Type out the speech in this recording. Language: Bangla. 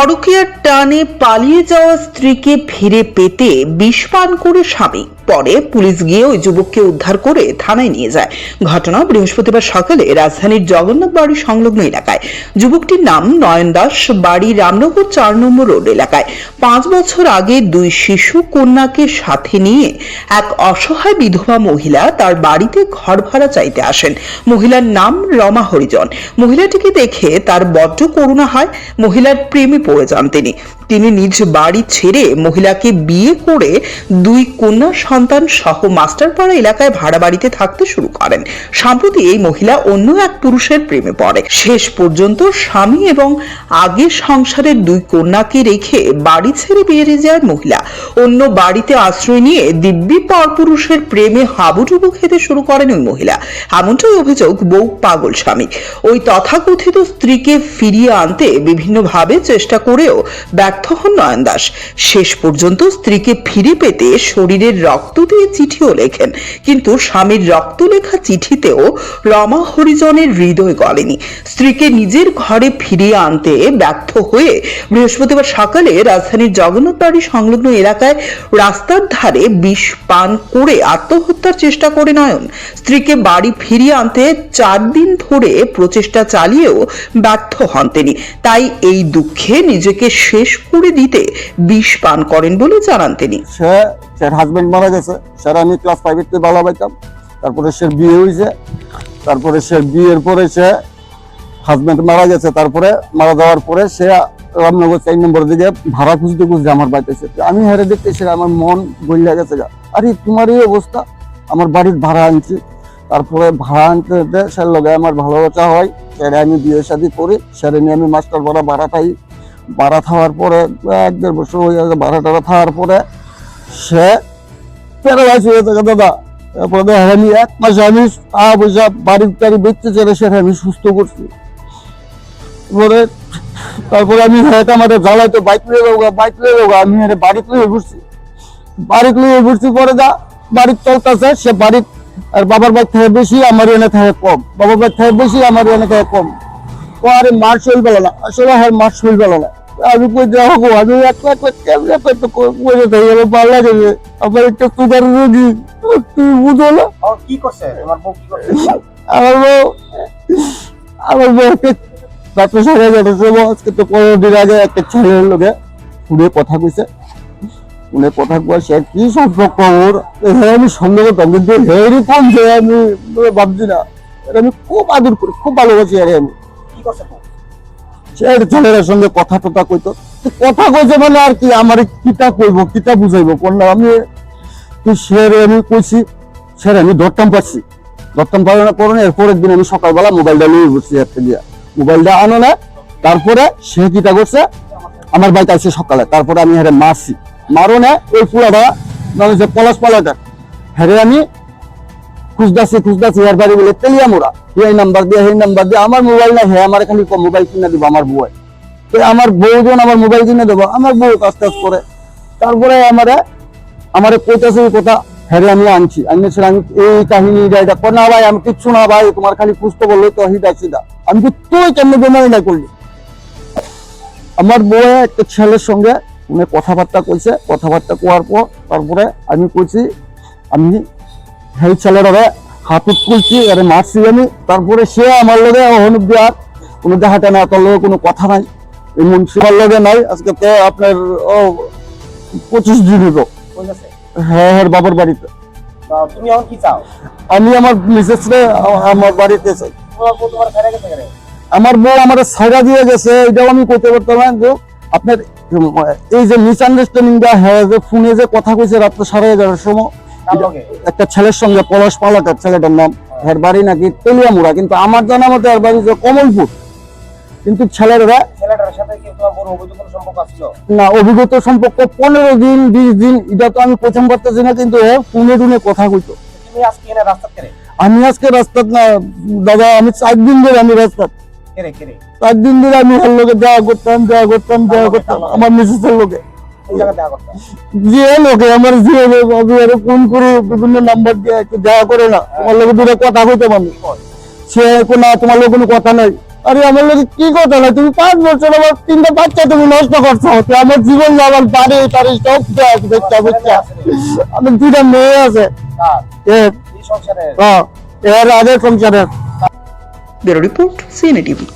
পরকীয়ার টানে পালিয়ে যাওয়া স্ত্রীকে ফিরে পেতে বিষ পান করে স্বামী, পরে পুলিশ গিয়ে ওই যুবককে উদ্ধার করে থানায় নিয়ে যায়। ঘটনা বৃহস্পতিবার সকালে রাজধানীর জগন্নাথ বাড়ি সংলগ্ন এলাকায়। যুবকটির নাম নয়ন দাস, বাড়ি রামনগর 4 নম্বর রোড এলাকায়। 5 বছর আগে 2 শিশু কন্যাকে সাথে নিয়ে এক অসহায় বিধবা মহিলা তার বাড়িতে ঘর ভাড়া চাইতে আসেন। মহিলার নাম রমা হরিজন। মহিলাটিকে দেখে তার বড্ড করুণা হয়। মহিলার প্রেমে পড়ে যান তিনি নিজ বাড়ি ছেড়ে মহিলাকে বিয়ে করে 2 কন্যা সন্তান সহ মাস্টারপাড়া এলাকায় ভাড়া বাড়িতে থাকতে শুরু করেন। সম্প্রতি এই মহিলা অন্য এক পুরুষের প্রেমে পড়ে। শেষ পর্যন্ত স্বামী এবং আগের সংসারের 2 কন্যাকে রেখে বাড়ি ছেড়ে বেরিয়ে যায় মহিলা। অন্য বাড়িতে আশ্রয় নিয়ে দিব্যি পরপুরুষের প্রেমে হাবুডুবু খেতে শুরু করেন ওই মহিলা। এমনটাই অভিযোগ বউ পাগল স্বামী। ওই তথাকথিত স্ত্রীকে ফিরিয়ে আনতে বিভিন্নভাবে চেষ্টা করেও ব্যর্থ হন নয়ন দাস। শেষ পর্যন্ত স্ত্রীকে ফিরে পেতে শরীরের রক্ত দিয়ে চিঠিও লেখেন, কিন্তু স্বামীর রক্ত লেখা চিঠিতেও রমা হরিজনের হৃদয় গলেনি। স্ত্রীকে নিজের ঘরে ফিরিয়ে আনতে ব্যর্থ হয়ে বৃহস্পতিবার সকালে রাজধানীর জগন্নাথ বাড়ি সংলগ্ন এলাকায় রাস্তার ধারে বিষ পান করে আত্মহত্যার চেষ্টা করে নয়ন। স্ত্রীকে বাড়ি ফিরিয়ে আনতে 4 দিন ধরে প্রচেষ্টা চালিয়েও ব্যর্থ হন তিনি। তাই এই দুঃখে নিজেকে শেষ করে দিতে বিষ পান করেন বলে জানান তিনি। সে হাজবেন্ড মারা গেছে, স্যার আমি ক্লাস 5 তে ভালো পাইতাম। তারপরে সে বিয়ে হয়েছে, তারপরে সে বিয়ের পরে সে হাজবেন্ড মারা গেছে। তারপরে মারা যাওয়ার পরে সে রামনগর 4 নম্বর দিকে ভাড়া খুঁজতে আমার বাড়িতে এসেছে। আমি হেরে দেখতেছি আমার মন গলিয়া গেছে। আরে তোমার এই অবস্থা, আমার বাড়ির ভাড়া আনছি। তারপরে ভাড়া আনতে সের লগে আমার ভালোবাসা হয়, সেরে আমি বিয়ে শাদী করি। সেরে নিয়ে আমি মাস্টার ভাড়া পাই। ভাড়া খাওয়ার পরে 1-1.5 বছর হয়ে গেছে। ভাড়া খাওয়ার পরে সে প্যারালাইজ হয়ে থাকে দাদা। তারপরে আমি 1 মাসে আমি পয়সা বাড়ির টাড়ি বেচতে চেয়ে সেটা আমি সুস্থ করছি। তারপরে আমি আমাদের জ্বালাইতো বাইক লিয়ে যাবো আমি বাড়িতে লিয়ে ঘুরছি। পরে বাড়ির চলতেছে সে বাড়ির আর বাবার বাড়ি থেকে বেশি আমার এনে থাকে কম, বাবার বাড়ি থেকে বেশি আমার এনে থাকে কম। ও আরে মার শরীর পেল না, আসলে হ্যাঁ মার শরীর পেল না। আমি কই যাবো, আমি পাল্লা দেবে আমার একটা সুগার রোগী, তুই বুঝো না। কি করছে তোমার বউ? কি করছে আমার বউ রাত্রে 11:30 আজকে তো 15 দিন আগে একটা ছেলের লোকে ফোনে কথা কইছে। ফোনে কথা কয় সে কি সম্পর্ক ওর, আমি সন্দেহ করতাম কিন্তু হেরি কম যে আমি ভাবছি না। আমি খুব আদর করি, খুব ভালোবাসি। আরে আমি কি করছে সে ছেলের সঙ্গে কথা টথা কইতো, কথা কইছে মানে আর কি আমার কিতা কইব, কিতা বুঝাইব কোন আমি সেরে আমি কইছি। সেরে আমি ধরতাম পাচ্ছি, পাওয়ার পরে এরপরের দিন আমি সকালবেলা মোবাইলটা নিয়ে বসছি একটা দিয়া। মোবাইলটা আনো না, তারপরে সে কিটা করছে আমার বাড়িতে আসছে সকালে। তারপরে আমি হেরে মারছি, মারো না ওই পুরাটা মানে যে পলাশ পালাটা হেরে আমি খুঁজদাছি এর বাড়ি বলে তেলিয়া মোড়া। এই নাম্বার দিয়ে আমার মোবাইল না, হ্যাঁ আমার খালি মোবাইল কিনে দিব আমার বউ। আমার বউ যখন আমার মোবাইল কিনে দেবো, আমার বউ কাজ করে। তারপরে আমারে কইতাছে কথা হেরে আমি আনছি। আমি এই কাহিনী এটা না ভাই, আমি কিচ্ছু না ভাই, তোমার খালি খুঁজতে বললো তো হিদা। আমি কি তুই কেমন বেমারি না করলি? আমার বউ একটা ছেলের সঙ্গে উনি কথাবার্তা কইছে। কথাবার্তা কোয়ার পর তারপরে আমি কইছি আমি সেই ছেলের হাত খুলছি, আরে মারছি আমি। তারপরে সে আমার লগে অনুপ দেওয়ার কোনো দেখাটা না, তোর লগে কোনো কথা নাই, এই মুন্সিপাল লগে নাই। আজকে তো আপনার 25 দিন হলো। হ্যাঁ হ্যাঁ বাবার বাড়িতে। তুমি এখন কি চাও? আমি আমার মিসেসরে আমার বাড়িতে চাই। আমার বউ আমার ছাড়া দিয়ে গেছে, এটাও আমি করতে পারতাম না। যে আপনার এই যে মিসআন্ডারস্ট্যান্ডিংটা হ্যাঁ, যে ফোনে যে কথা কইছে রাত্রে 11:30 সময় একটা ছেলের সঙ্গে, পলাশ পালাটার ছেলেটার নাম, এর বাড়ি নাকি তেলিয়ামুড়া, কিন্তু আমার জানা মতো এর বাড়ি যে কমলপুর। কিন্তু ছেলেটার সাথে কি তোমার বড় অভিজ্ঞ সম্পর্ক ছিল না? অভিজ্ঞত সম্পর্ক 15 দিন 20 দিন, এটা তো আমি প্রথম পারতেছি না, কিন্তু ফোনে টুনে কথা কইতো। তুমি আজকে এনে রাস্তা করে? আমি আজকে রাস্তা না দাদা, আমি 4 দিন ধরে আমি রাস্তা 4 দিন ধরে আমি ওর লোকে দেখা করতাম আমার মিসেসের লোকে। যে লোকে আমার যে ফোন করে বিভিন্ন নাম্বার দিয়ে একটু দেখা করে না, তোমার লোকে দূরে কথা কইতে পারি। সে না তোমার লোক কোনো কথা নাই, আরে আমার লোক কি কথা না, তুমি 5 বছর আমার 3টা বাচ্চা তুমি নষ্ট করছো, তো আমার জীবন আমার বাড়ি তার সব দেখতে বুঝছা। আমি 2টা মেয়ে আছে, কার? এর এই সংসারে এর আগে সংসারের। Bureau report, CNA TV.